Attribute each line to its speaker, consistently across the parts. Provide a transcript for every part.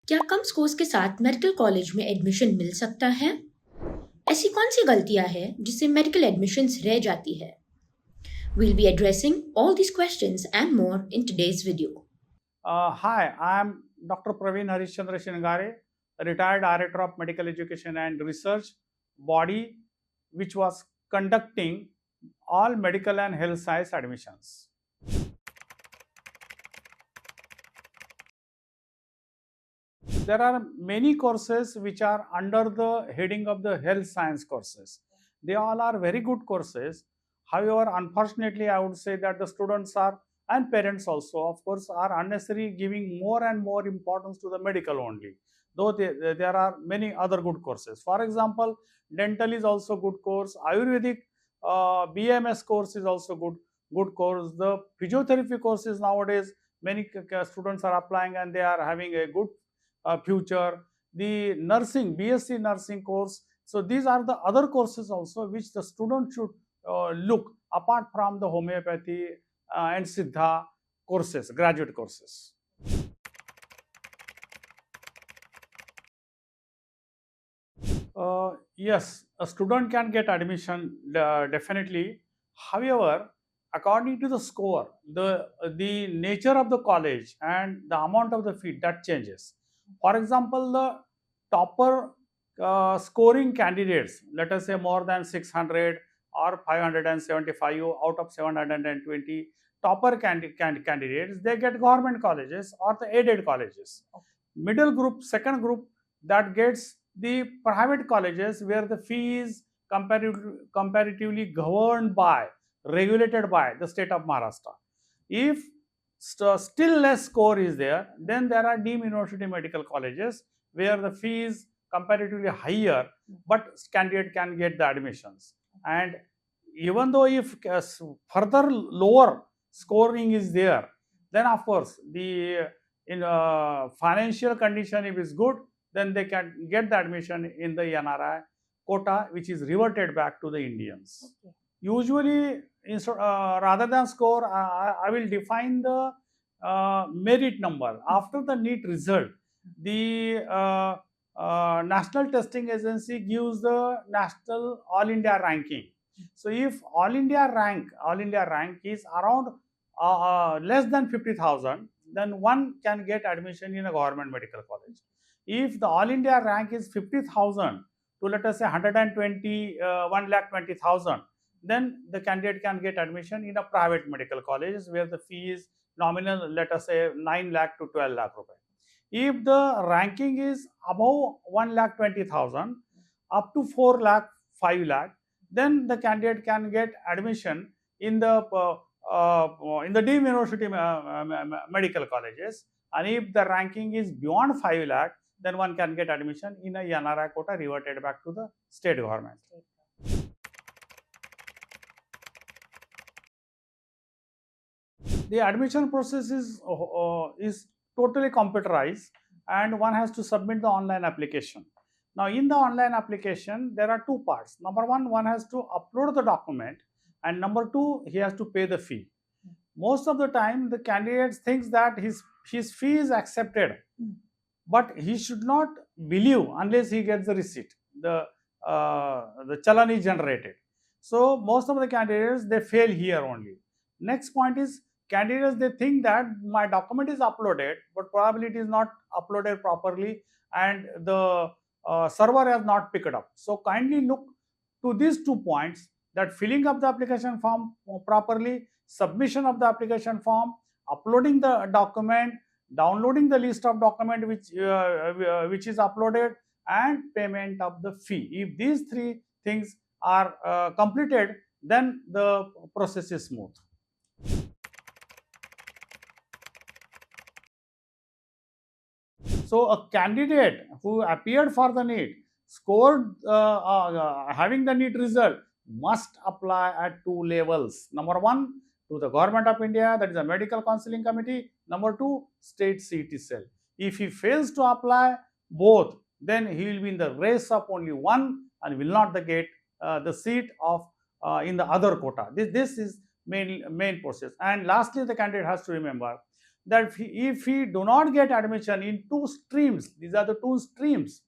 Speaker 1: क्या कम स्कोर्स के साथ मेडिकल कॉलेज में एडमिशन मिल सकता है? ऐसी कौन सी गलतियां हैं जिससे मेडिकल एडमिशन्स रह जाती है? We'll be addressing all these questions and more in today's video.
Speaker 2: Hi, I am Dr. Pravin Shingare, retired Director of Medical Education and Research, body which was conducting all medical and health science admissions. There are many courses which are under the heading of the health science courses. They all are very good courses. However, unfortunately, I would say that the students are and parents also, of course, are unnecessarily giving more and more importance to the medical only. Though there are many other good courses. For example, dental is also good course. Ayurvedic BMS course is also good course. The physiotherapy courses nowadays many students are applying and they are having a good future. The nursing, BSc nursing course. So these are the other courses also which the student should look apart from the homeopathy and Siddha courses, graduate courses. Yes, a student can get admission definitely. However, according to the score, the nature of the college and the amount of the fee that changes. For example, the topper scoring candidates, let us say more than 600 or 575 out of 720 topper candidates, they get government colleges or the aided colleges. Middle group, second group, that gets the private colleges where the fee is comparatively governed by, regulated by the state of Maharashtra. If still less score is there, then there are deemed university medical colleges where the fee is comparatively higher, but candidate can get the admissions. And even though if further lower scoring is there, then of course the financial condition if is good, then they can get the admission in the NRI quota, which is reverted back to the Indians. Okay. Usually, rather than score, I will define the merit number. After the NEET result, the National Testing Agency gives the National All India ranking. So, if All India rank is around less than 50,000, then one can get admission in a government medical college. If the All India rank is 50,000 to let us say 1,20,000, then the candidate can get admission in a private medical college where the fee is nominal, let us say 9 lakh to 12 lakh rupees. If the ranking is above 1,20,000 up to 4 lakh, 5 lakh, then the candidate can get admission in the deemed university medical colleges. And if the ranking is beyond 5 lakh, then one can get admission in a NRI quota reverted back to the state government. The admission process is totally computerized and one has to submit the online application. Now, in the online application, there are two parts. Number one has to upload the document, and number two, he has to pay the fee. Most of the time, the candidate thinks that his fee is accepted, but he should not believe unless he gets the receipt. The challan is generated. So, most of the candidates, they fail here only. Next point is, candidates, they think that my document is uploaded, but probably it is not uploaded properly and the server has not picked it up. So kindly look to these 2 points, that filling up the application form properly, submission of the application form, uploading the document, downloading the list of document which is uploaded, and payment of the fee. If these 3 things are completed, then the process is smooth. So a candidate who appeared for the NEET, scored having the NEET result, must apply at 2 levels. Number 1, to the Government of India, that is a Medical Counseling Committee. Number 2, State CET cell. If he fails to apply both, then he will be in the race of only one and will not get the seat of in the other quota. This is main process. And lastly, the candidate has to remember that if he do not get admission in two streams, these are the two streams,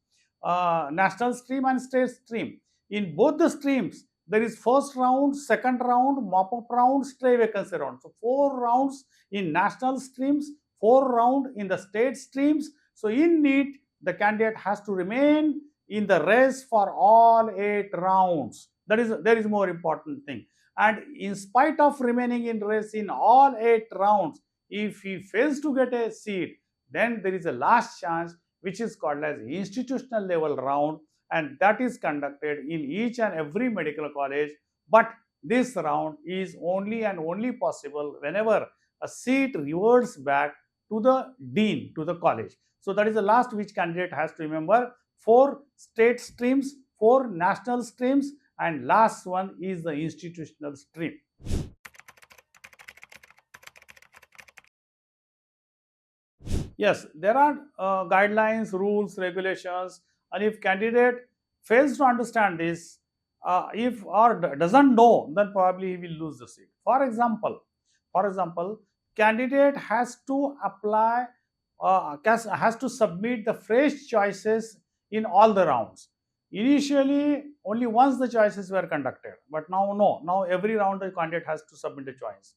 Speaker 2: national stream and state stream. In both the streams, there is first round, second round, mop-up round, stray vacancy round. So 4 rounds in national streams, 4 round in the state streams. So in NEET, the candidate has to remain in the race for all 8 rounds. There is more important thing. And in spite of remaining in race in all 8 rounds, if he fails to get a seat, then there is a last chance, which is called as institutional level round, and that is conducted in each and every medical college. But this round is only and only possible whenever a seat reverts back to the dean, to the college. So that is the last which candidate has to remember. 4 state streams, 4 national streams, and last one is the institutional stream. Yes, there are guidelines, rules, regulations, and if candidate fails to understand this, if or doesn't know, then probably he will lose the seat. For example, candidate has to apply, has to submit the fresh choices in all the rounds. Initially, only once the choices were conducted, but now no. Now every round the candidate has to submit a choice.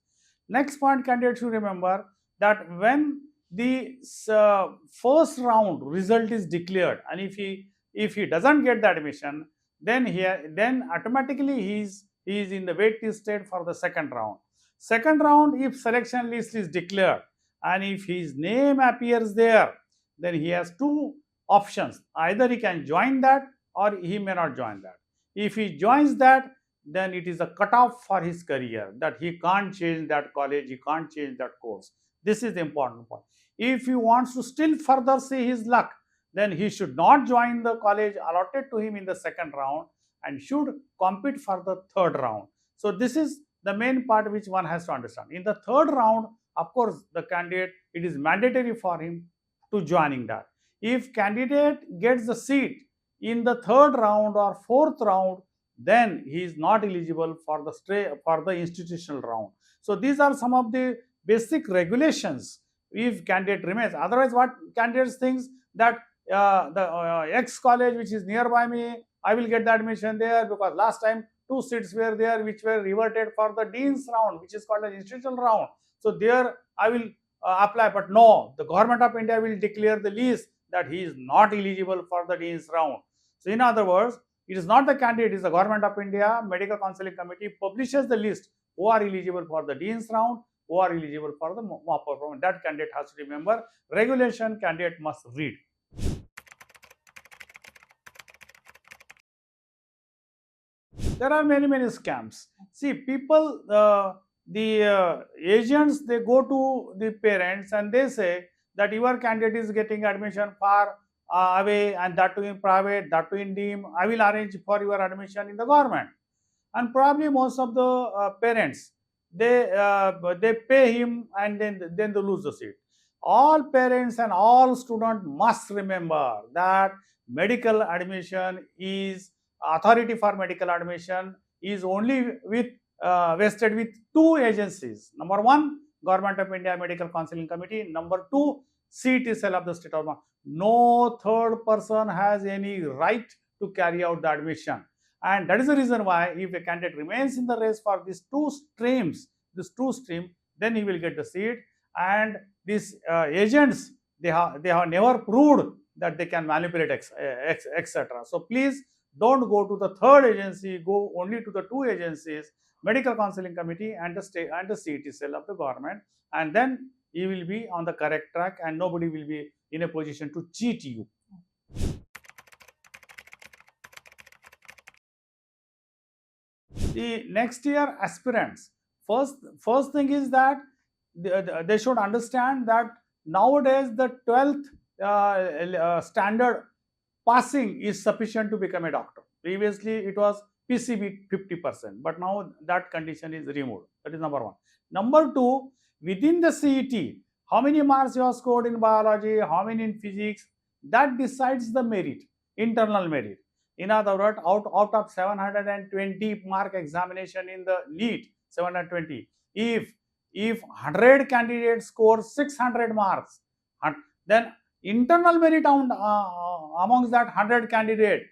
Speaker 2: Next point, candidate should remember that when the first round result is declared, and if he doesn't get the admission, then automatically he is in the wait list state for the second round. Second round, if selection list is declared and if his name appears there, then he has 2 options. Either he can join that or he may not join that. If he joins that, then it is a cutoff for his career, that he can't change that college, he can't change that course. This is the important point. If he wants to still further see his luck, then he should not join the college allotted to him in the second round and should compete for the third round. So this is the main part which one has to understand. In the third round, of course, the candidate, it is mandatory for him to joining that. If candidate gets the seat in the third round or fourth round, then he is not eligible for the institutional round. So these are some of the basic regulations if candidate remains. Otherwise, what candidates thinks that the X college which is nearby me, I will get the admission there because last time 2 seats were there which were reverted for the dean's round, which is called an institutional round. So there I will apply. But no, the government of India will declare the list that he is not eligible for the dean's round. So in other words, it is not the candidate, it is the government of India Medical Counseling Committee publishes the list who are eligible for the dean's round, who are eligible for the mop-up round. That candidate has to remember. Regulation candidate must read. There are many scams. See, people, the agents, they go to the parents and they say that your candidate is getting admission far away, and that too in private, that too in DEEM. I will arrange for your admission in the government. And probably most of the parents, they pay him and then they lose the seat. All parents and all students must remember that medical admission is, authority for medical admission is only vested with 2 agencies. Number 1, Government of India Medical Counseling Committee. Number 2, CTCL of the state of Maharashtra. No third person has any right to carry out the admission. And that is the reason why if a candidate remains in the race for these 2 streams, then he will get the seat. And these agents, they have never proved that they can manipulate etc. So please don't go to the third agency, go only to the 2 agencies, Medical Counseling Committee and the state and the CTCL of the government, and then you will be on the correct track and nobody will be in a position to cheat you. The next year aspirants, first thing is that they should understand that nowadays the 12th standard passing is sufficient to become a doctor. Previously it was PCB 50%, but now that condition is removed. That is number 1. Number 2, within the CET, how many marks you have scored in biology, how many in physics, that decides the merit, internal merit. In other words, out of 720 mark examination in the NEET, 720, if if 100 candidates score 600 marks, then internal merit amongst that 100 candidate,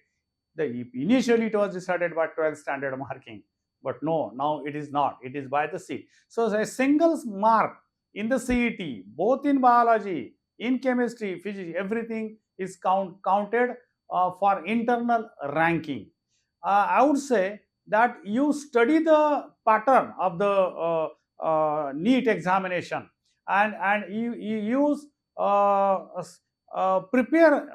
Speaker 2: initially it was decided by 12th standard marking, but no, now it is not. It is by the seat. So a single mark in the CET, both in biology, in chemistry, physics, everything is counted for internal ranking. I would say that you study the pattern of the NEET examination, and you use prepare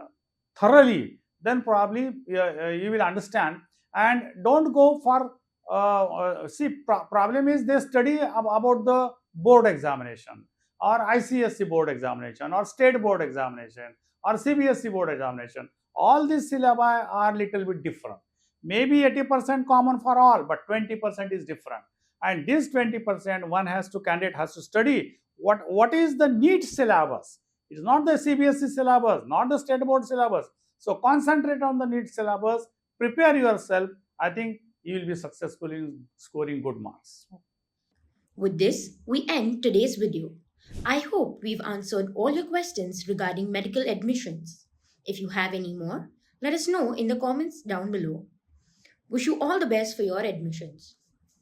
Speaker 2: thoroughly, then probably you will understand. And don't go for problem is they study about the board examination, or ICSE board examination, or state board examination, or CBSE board examination. All these syllabi are little bit different. Maybe 80% common for all, but 20% is different. And this 20%, candidate has to study what is the NEET syllabus. It's not the CBSE syllabus, not the state board syllabus. So concentrate on the NEET syllabus, prepare yourself. I think you will be successful in scoring good marks.
Speaker 1: With this, we end today's video. I hope we've answered all your questions regarding medical admissions. If you have any more, let us know in the comments down below. Wish you all the best for your admissions.